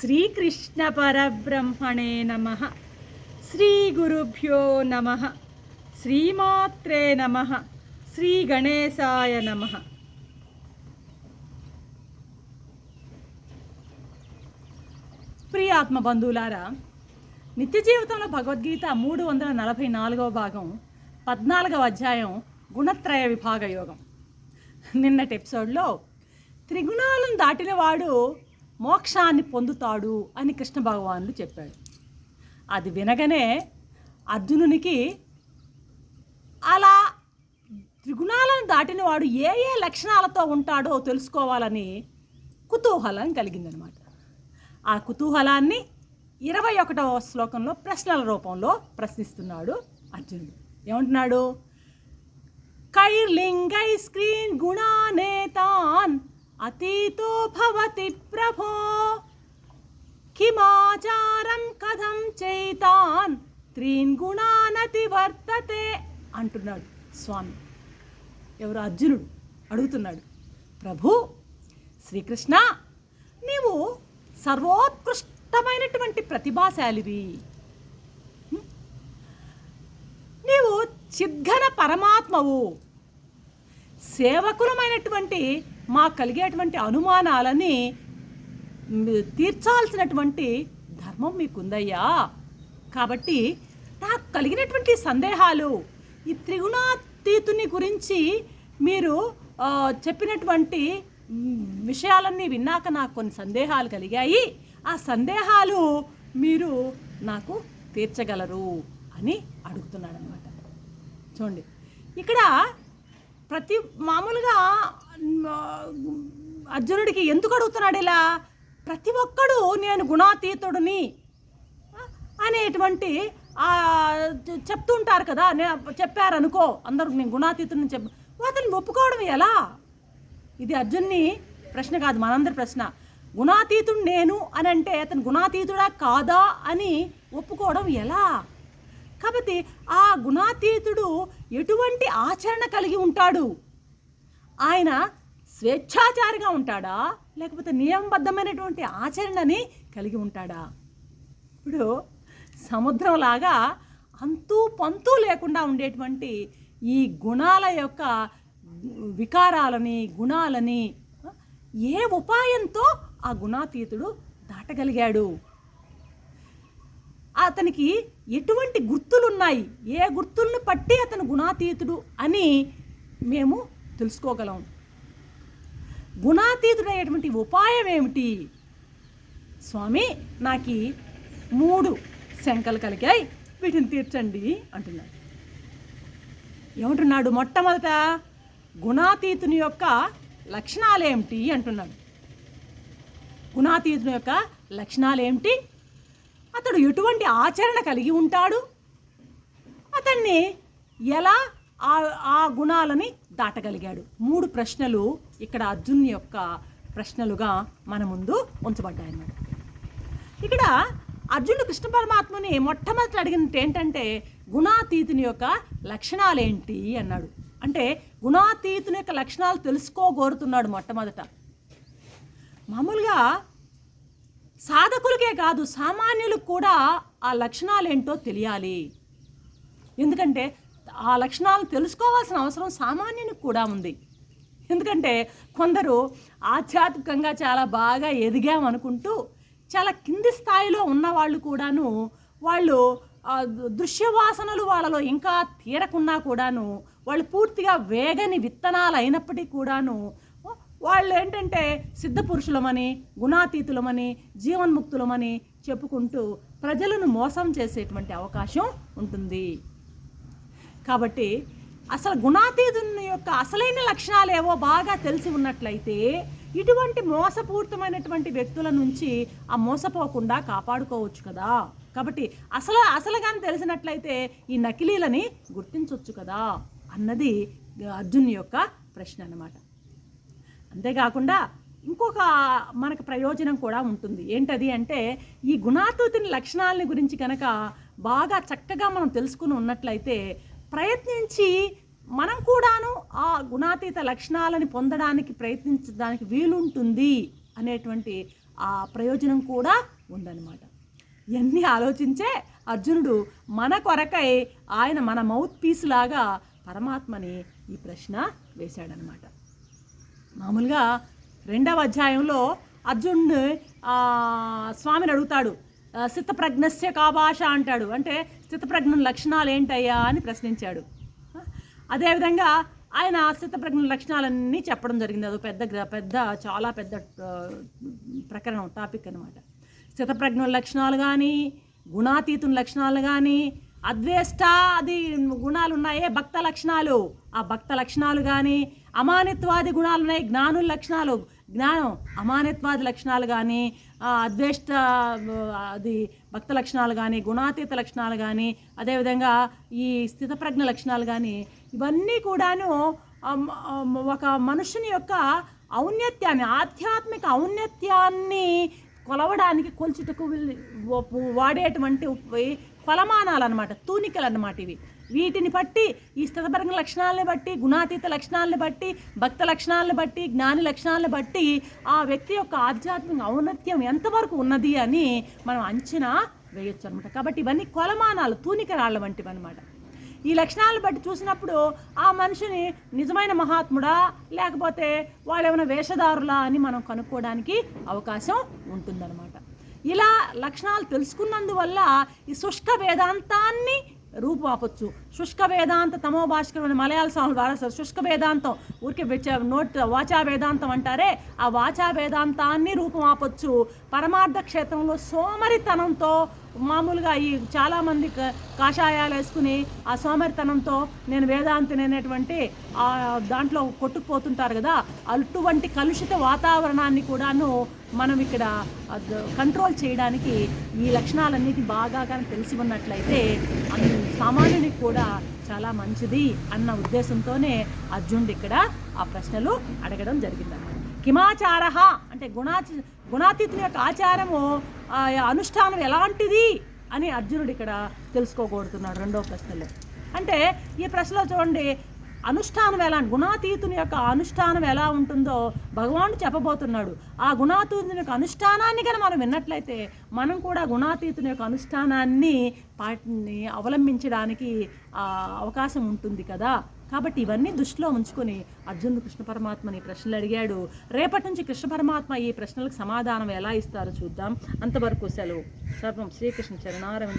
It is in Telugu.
శ్రీకృష్ణ పరబ్రహ్మణే నమః. శ్రీ గురుభ్యో నమః. శ్రీమాత్రే నమః. శ్రీ గణేశాయ నమః. ప్రియాత్మ బంధువులారా, నిత్య జీవితంలో భగవద్గీత 344వ భాగం 14వ అధ్యాయం గుణత్రయ విభాగ యోగం. నిన్నటి ఎపిసోడ్లో త్రిగుణాలను దాటిన వాడు మోక్షాన్ని పొందుతాడు అని కృష్ణ భగవానుడు చెప్పాడు. అది వినగానే అర్జునునికి అలా త్రిగుణాలను దాటిన వాడు ఏ ఏ లక్షణాలతో ఉంటాడో తెలుసుకోవాలని కుతూహలం కలిగిందనమాట. ఆ కుతూహలాన్ని 21వ శ్లోకంలో ప్రశ్నల రూపంలో ప్రశ్నిస్తున్నాడు అర్జునుడు. ఏమంటున్నాడు? కైర్లింగై స్క్రీన్ గుణానేతాన్ అతీతో భవతి ప్రభో కిమాచారం కథం చైతాన్ త్రీన్ గుణానతి వర్తతే అంటున్నాడు స్వామి. ఎవరు? అర్జునుడు అడుగుతున్నాడు. ప్రభు శ్రీకృష్ణ, నీవు సర్వోత్కృష్టమైనటువంటి ప్రతిభాశాలివి. నీవు చిద్ఘన పరమాత్మవు. సేవకులమైనటువంటి మాకు కలిగేటువంటి అనుమానాలని తీర్చాల్సినటువంటి ధర్మం మీకుందయ్యా. కాబట్టి నాకు కలిగినటువంటి సందేహాలు, ఈ త్రిగుణాతీతుని గురించి మీరు చెప్పినటువంటి విషయాలన్నీ విన్నాక నాకు కొన్ని సందేహాలు కలిగాయి. ఆ సందేహాలు మీరు నాకు తీర్చగలరు అని అడుగుతున్నాడు అనమాట. చూడండి, ఇక్కడ మామూలుగా అర్జునుడికి ఎందుకు అడుగుతున్నాడు ఇలా? ప్రతి ఒక్కడు నేను గుణాతీతుడిని అనేటువంటి చెప్తూ ఉంటారు కదా. చెప్పారనుకో అందరూ నేను గుణాతీతుడిని అతను ఒప్పుకోవడం ఎలా? ఇది అర్జున్ని ప్రశ్న కాదు, మనందరి ప్రశ్న. గుణాతీతుడు నేను అని అంటే అతను గుణాతీతుడా కాదా అని ఒప్పుకోవడం ఎలా? కాబట్టి ఆ గుణాతీతుడు ఎటువంటి ఆచరణ కలిగి ఉంటాడు? ఆయన స్వేచ్ఛాచారిగా ఉంటాడా, లేకపోతే నియమబద్ధమైనటువంటి ఆచరణని కలిగి ఉంటాడా? ఇప్పుడు సముద్రంలాగా అంతూ పంతూ లేకుండా ఉండేటువంటి ఈ గుణాల యొక్క వికారాలని, గుణాలని ఏ ఉపాయంతో ఆ గుణాతీతుడు దాటగలిగాడు? అతనికి ఎటువంటి గుర్తులున్నాయి? ఏ గుర్తులను పట్టి అతను గుణాతీతుడు అని మేము తెలుసుకోగలం? గుణాతీతుడయ్యేటువంటి ఉపాయం ఏమిటి? స్వామి, నాకు 3 శంకలు కలిగాయి, వీటిని తీర్చండి అంటున్నాడు. ఏమంటున్నాడు? మొట్టమొదట గుణాతీతుని యొక్క లక్షణాలేమిటి అంటున్నాడు. గుణాతీతుని యొక్క లక్షణాలేమిటి? అతడు ఎటువంటి ఆచరణ కలిగి ఉంటాడు? అతన్ని ఎలా ఆ గుణాలని దాటగలిగాడు? 3 ప్రశ్నలు ఇక్కడ అర్జున్ యొక్క ప్రశ్నలుగా మన ముందు ఉంచబడ్డాయన్నమాట. ఇక్కడ అర్జునుడు కృష్ణ పరమాత్మని మొట్టమొదటి అడిగినట్టు ఏంటంటే గుణాతీతుని యొక్క లక్షణాలేంటి అన్నాడు. అంటే గుణాతీతుని యొక్క లక్షణాలు తెలుసుకోగోరుతున్నాడు మొట్టమొదట. మామూలుగా సాధకులకే కాదు, సామాన్యులకు కూడా ఆ లక్షణాలేంటో తెలియాలి. ఎందుకంటే ఆ లక్షణాలను తెలుసుకోవాల్సిన అవసరం సామాన్యునికి కూడా ఉంది. ఎందుకంటే కొందరు ఆధ్యాత్మికంగా చాలా బాగా ఎదిగామనుకుంటూ చాలా కింది స్థాయిలో ఉన్నవాళ్ళు కూడాను, వాళ్ళు దృశ్యవాసనలు వాళ్ళలో ఇంకా తీరకున్నా కూడాను, వాళ్ళు పూర్తిగా వేగని విత్తనాలు అయినప్పటికీ కూడాను వాళ్ళు ఏంటంటే సిద్ధపురుషులమని, గుణాతీతులమని, జీవన్ముక్తులమని చెప్పుకుంటూ ప్రజలను మోసం చేసేటువంటి అవకాశం ఉంటుంది. కాబట్టి అసలు గుణాతీతుని యొక్క అసలైన లక్షణాలు ఏవో బాగా తెలిసి ఉన్నట్లయితే ఇటువంటి మోసపూరితమైనటువంటి వ్యక్తుల నుంచి ఆ మోసపోకుండా కాపాడుకోవచ్చు కదా. కాబట్టి అసలుగానే తెలిసినట్లయితే ఈ నకిలీలని గుర్తించవచ్చు కదా అన్నది అర్జున్ యొక్క ప్రశ్న అన్నమాట. అంతేకాకుండా ఇంకొక మనకు ప్రయోజనం కూడా ఉంటుంది. ఏంటది అంటే ఈ గుణాతీతుని లక్షణాలని గురించి కనుక బాగా చక్కగా మనం తెలుసుకుని ఉన్నట్లయితే ప్రయత్నించి మనం కూడాను ఆ గుణాతీత లక్షణాలను పొందడానికి ప్రయత్నించడానికి వీలుంటుంది అనేటువంటి ఆ ప్రయోజనం కూడా ఉందన్నమాట. ఇవన్నీ ఆలోచించే అర్జునుడు మన కొరకై ఆయన మన మౌత్ పీస్ లాగా పరమాత్మని ఈ ప్రశ్న వేశాడనమాట. మామూలుగా 2వ అధ్యాయంలో అర్జునుడు స్వామిని అడుగుతాడు, స్థితప్రజ్ఞస్య కా భాష అంటాడు. అంటే స్థితప్రజ్ఞ లక్షణాలు ఏంటయ్యా అని ప్రశ్నించాడు. అదేవిధంగా ఆయన స్థితప్రజ్ఞ లక్షణాలన్నీ చెప్పడం జరిగింది. అది పెద్ద చాలా పెద్ద ప్రకరణం, టాపిక్ అనమాట. స్థితప్రజ్ఞ లక్షణాలు కానీ, గుణాతీతుని లక్షణాలు కానీ, అద్వేష్టాది గుణాలు ఉన్నాయే భక్త లక్షణాలు, ఆ భక్త లక్షణాలు కానీ, అమానిత్వాది గుణాలు ఉన్నాయి జ్ఞానుల లక్షణాలు, జ్ఞానం అమానిత్వాది లక్షణాలు కానీ, అద్వేష్ట అది భక్త లక్షణాలు కానీ, గుణాతీత లక్షణాలు కానీ, అదేవిధంగా ఈ స్థితప్రజ్ఞ లక్షణాలు కానీ, ఇవన్నీ కూడాను ఒక మనుషుని యొక్క ఔన్నత్యాన్ని, ఆధ్యాత్మిక ఔన్నత్యాన్ని కొలవడానికి కొల్చుటకు వాడేటువంటి కొలమానాలు అనమాట, తూనికలు అన్నమాట ఇవి. వీటిని బట్టి, ఈ స్థితప్రజ్ఞ లక్షణాలను బట్టి, గుణాతీత లక్షణాలను బట్టి, భక్త లక్షణాలను బట్టి, జ్ఞాని లక్షణాలను బట్టి ఆ వ్యక్తి యొక్క ఆధ్యాత్మిక ఔన్నత్యం ఎంతవరకు ఉన్నది అని మనం అంచనా వేయొచ్చు అనమాట. కాబట్టి ఇవన్నీ కొలమానాలు, తూనికరాళ్ళ వంటివి అనమాట. ఈ లక్షణాలను బట్టి చూసినప్పుడు ఆ మనిషిని నిజమైన మహాత్ముడా లేకపోతే వాళ్ళు ఏమైనా వేషధారులా అని మనం కనుక్కోవడానికి అవకాశం ఉంటుందన్నమాట. ఇలా లక్షణాలు తెలుసుకున్నందువల్ల ఈ శుష్క వేదాంతాన్ని రూపుమాపొచ్చు. శుష్క వేదాంత తమో భాస్కరం అని మలయాళ స్వాములు వాడేస్తారు. శుష్క వేదాంతం ఊరికే వాచా వేదాంతం అంటారే, ఆ వాచా వేదాంతాన్ని రూపుమాపొచ్చు. పరమార్థ క్షేత్రంలో సోమరితనంతో, మామూలుగా ఈ చాలామంది కాషాయాలు వేసుకుని ఆ సోమరితనంతో నేను వేదాంతిని అనేటువంటి దాంట్లో కొట్టుకుపోతుంటారు కదా, అటువంటి కలుషిత వాతావరణాన్ని కూడాను మనం ఇక్కడ కంట్రోల్ చేయడానికి ఈ లక్షణాలన్నిటి బాగా కానీ తెలిసి ఉన్నట్లయితే సామాన్యునికి కూడా చాలా మంచిది అన్న ఉద్దేశంతోనే అర్జునుడు ఇక్కడ ఆ ప్రశ్నలు అడగడం జరిగిందన్నమాట. కిమాచార అంటే గుణాతీతుని యొక్క ఆచారము, అనుష్ఠానం ఎలాంటిది అని అర్జునుడు ఇక్కడ తెలుసుకోగోడుతున్నాడు 2వ ప్రశ్నలో. అంటే ఈ ప్రశ్నలో చూడండి, అనుష్ఠానం ఎలా, గుణాతీతుని యొక్క అనుష్ఠానం ఎలా ఉంటుందో భగవానుడు చెప్పబోతున్నాడు. ఆ గుణాతీతుని యొక్క అనుష్ఠానాన్ని కనుక మనం విన్నట్లయితే మనం కూడా గుణాతీతుని యొక్క అనుష్ఠానాన్ని అవలంబించడానికి అవకాశం ఉంటుంది కదా. కాబట్టి ఇవన్నీ దృష్టిలో ఉంచుకొని అర్జునుడు కృష్ణ పరమాత్మని ప్రశ్నలు అడిగాడు. రేపటి నుంచి కృష్ణ పరమాత్మ ఈ ప్రశ్నలకు సమాధానం ఎలా ఇస్తారో చూద్దాం. అంతవరకు సెలవు. సర్వం శ్రీకృష్ణ చరణారవింద.